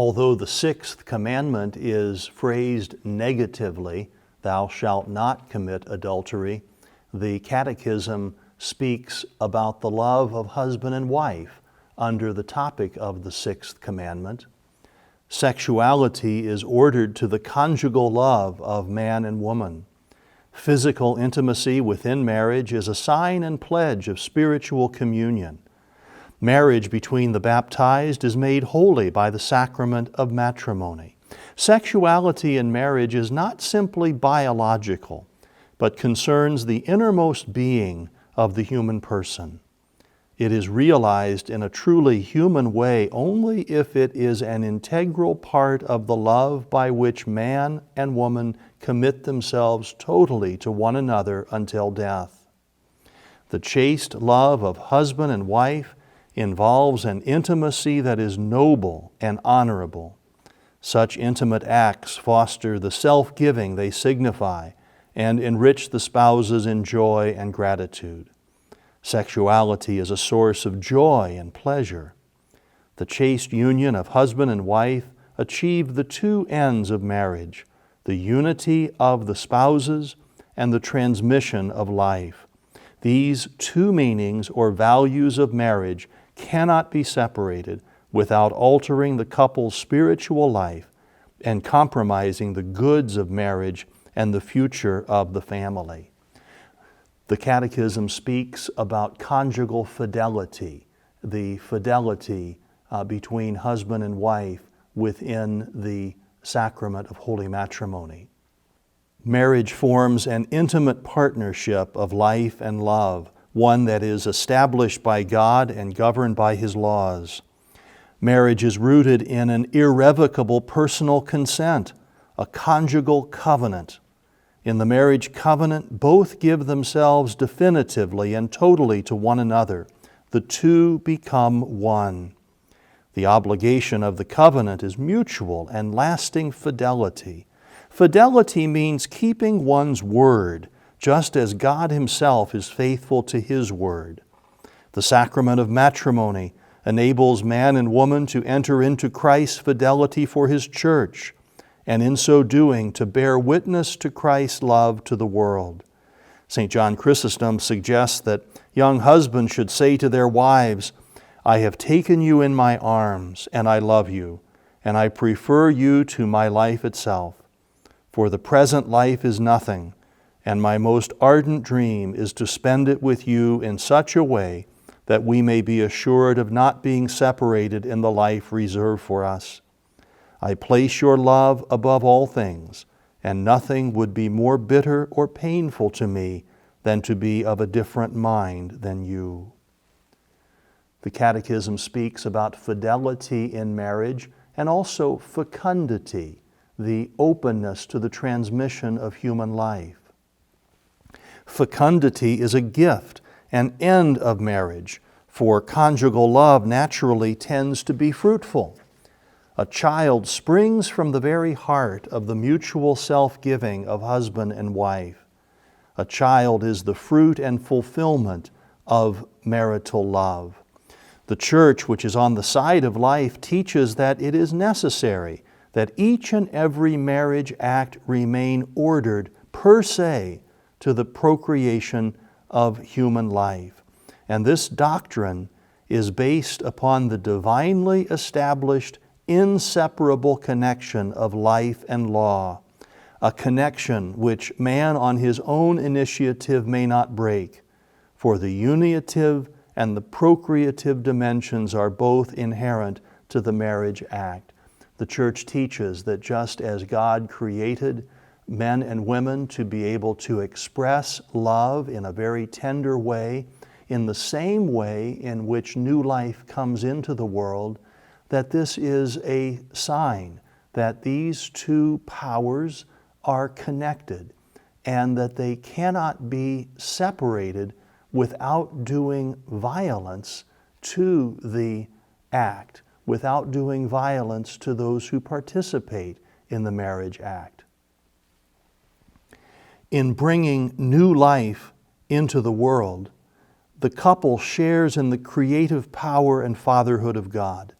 Although the 6th Commandment is phrased negatively, thou shalt not commit adultery, the Catechism speaks about the love of husband and wife under the topic of the 6th Commandment. Sexuality is ordered to the conjugal love of man and woman. Physical intimacy within marriage is a sign and pledge of spiritual communion. Marriage between the baptized is made holy by the sacrament of matrimony. Sexuality in marriage is not simply biological, but concerns the innermost being of the human person. It is realized in a truly human way only if it is an integral part of the love by which man and woman commit themselves totally to one another until death. The chaste love of husband and wife involves an intimacy that is noble and honorable. Such intimate acts foster the self-giving they signify and enrich the spouses in joy and gratitude. Sexuality is a source of joy and pleasure. The chaste union of husband and wife achieve the two ends of marriage, the unity of the spouses and the transmission of life. These two meanings or values of marriage cannot be separated without altering the couple's spiritual life and compromising the goods of marriage and the future of the family. The Catechism speaks about conjugal fidelity, the fidelity between husband and wife within the sacrament of holy matrimony. Marriage forms an intimate partnership of life and love, one that is established by God and governed by His laws. Marriage is rooted in an irrevocable personal consent, a conjugal covenant. In the marriage covenant, both give themselves definitively and totally to one another. The two become one. The obligation of the covenant is mutual and lasting fidelity. Fidelity means keeping one's word, just as God Himself is faithful to His word. The sacrament of matrimony enables man and woman to enter into Christ's fidelity for His church, and in so doing to bear witness to Christ's love to the world. St. John Chrysostom suggests that young husbands should say to their wives, I have taken you in my arms, and I love you, and I prefer you to my life itself. For the present life is nothing, and my most ardent dream is to spend it with you in such a way that we may be assured of not being separated in the life reserved for us. I place your love above all things, and nothing would be more bitter or painful to me than to be of a different mind than you. The Catechism speaks about fidelity in marriage and also fecundity, the openness to the transmission of human life. Fecundity is a gift, an end of marriage, for conjugal love naturally tends to be fruitful. A child springs from the very heart of the mutual self-giving of husband and wife. A child is the fruit and fulfillment of marital love. The Church, which is on the side of life, teaches that it is necessary that each and every marriage act remain ordered per se to the procreation of human life. And this doctrine is based upon the divinely established inseparable connection of life and law, a connection which man on his own initiative may not break, for the unitive and the procreative dimensions are both inherent to the marriage act. The Church teaches that just as God created men and women to be able to express love in a very tender way, in the same way in which new life comes into the world, that this is a sign that these two powers are connected and that they cannot be separated without doing violence to the act, without doing violence to those who participate in the marriage act. In bringing new life into the world, the couple shares in the creative power and fatherhood of God.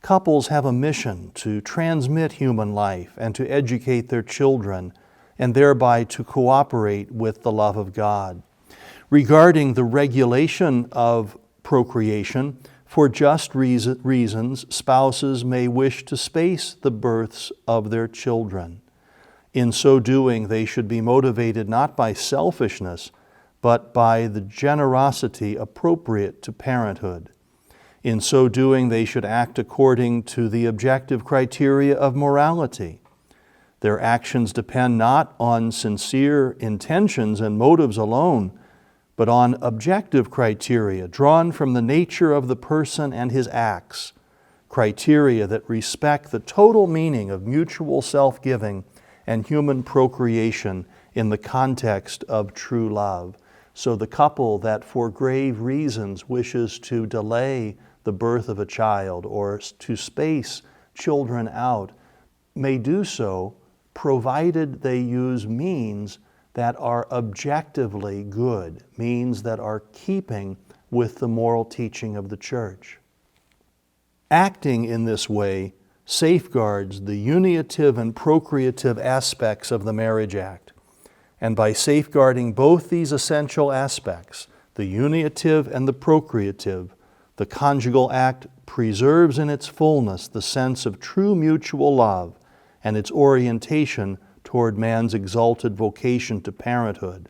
couples have a mission to transmit human life and to educate their children, and thereby to cooperate with the love of God. Regarding the regulation of procreation, for just reasons, spouses may wish to space the births of their children. In so doing, they should be motivated not by selfishness, but by the generosity appropriate to parenthood. In so doing, they should act according to the objective criteria of morality. Their actions depend not on sincere intentions and motives alone, but on objective criteria drawn from the nature of the person and his acts, criteria that respect the total meaning of mutual self-giving and human procreation in the context of true love. So the couple that for grave reasons wishes to delay the birth of a child or to space children out may do so provided they use means that are objectively good, means that are keeping with the moral teaching of the Church. Acting in this way safeguards the unitive and procreative aspects of the marriage act. And by safeguarding both these essential aspects, the unitive and the procreative, the conjugal act preserves in its fullness the sense of true mutual love and its orientation toward man's exalted vocation to parenthood.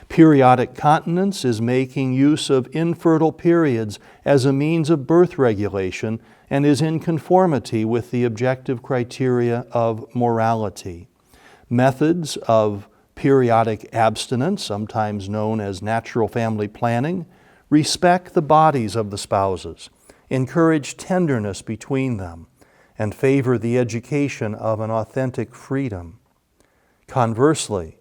Periodic continence is making use of infertile periods as a means of birth regulation and is in conformity with the objective criteria of morality. Methods of periodic abstinence, sometimes known as natural family planning, respect the bodies of the spouses, encourage tenderness between them, and favor the education of an authentic freedom. Conversely,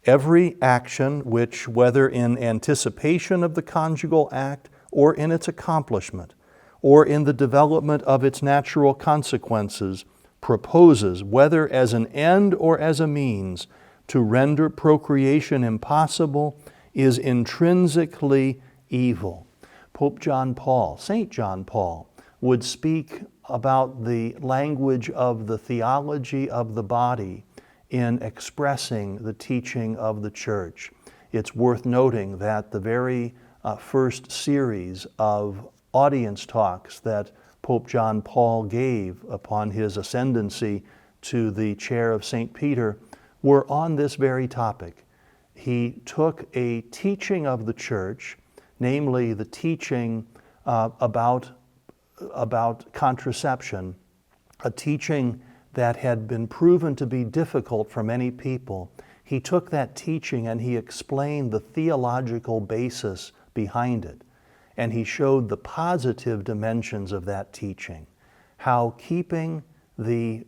every action which, whether in anticipation of the conjugal act or in its accomplishment, or in the development of its natural consequences, proposes, whether as an end or as a means, to render procreation impossible, is intrinsically evil. St. John Paul, would speak about the language of the theology of the body in expressing the teaching of the Church. It's worth noting that the very first series of audience talks that Pope John Paul gave upon his ascendancy to the chair of St. Peter were on this very topic. He took a teaching of the Church, namely the teaching about contraception, a teaching that had been proven to be difficult for many people. He took that teaching and he explained the theological basis behind it. And he showed the positive dimensions of that teaching, how keeping the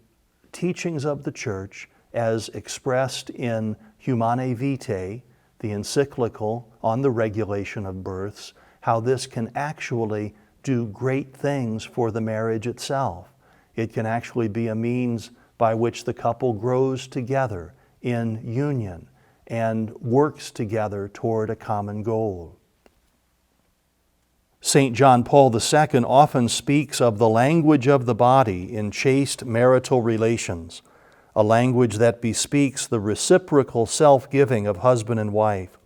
teachings of the Church as expressed in Humanae Vitae, the encyclical on the regulation of births, how this can actually do great things for the marriage itself. It can actually be a means by which the couple grows together in union and works together toward a common goal. St. John Paul II often speaks of the language of the body in chaste marital relations, a language that bespeaks the reciprocal self-giving of husband and wife.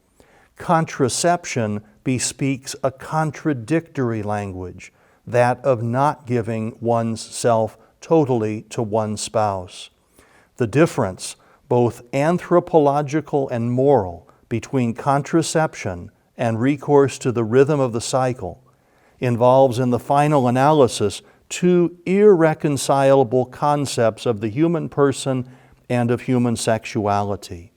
Contraception bespeaks a contradictory language, that of not giving one's self totally to one spouse. The difference, both anthropological and moral, between contraception and recourse to the rhythm of the cycle involves in the final analysis two irreconcilable concepts of the human person and of human sexuality.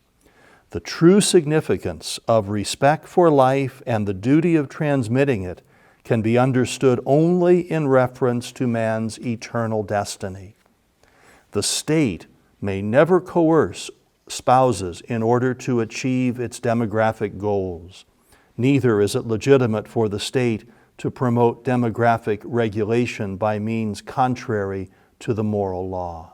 The true significance of respect for life and the duty of transmitting it can be understood only in reference to man's eternal destiny. The state may never coerce spouses in order to achieve its demographic goals. Neither is it legitimate for the state to promote demographic regulation by means contrary to the moral law.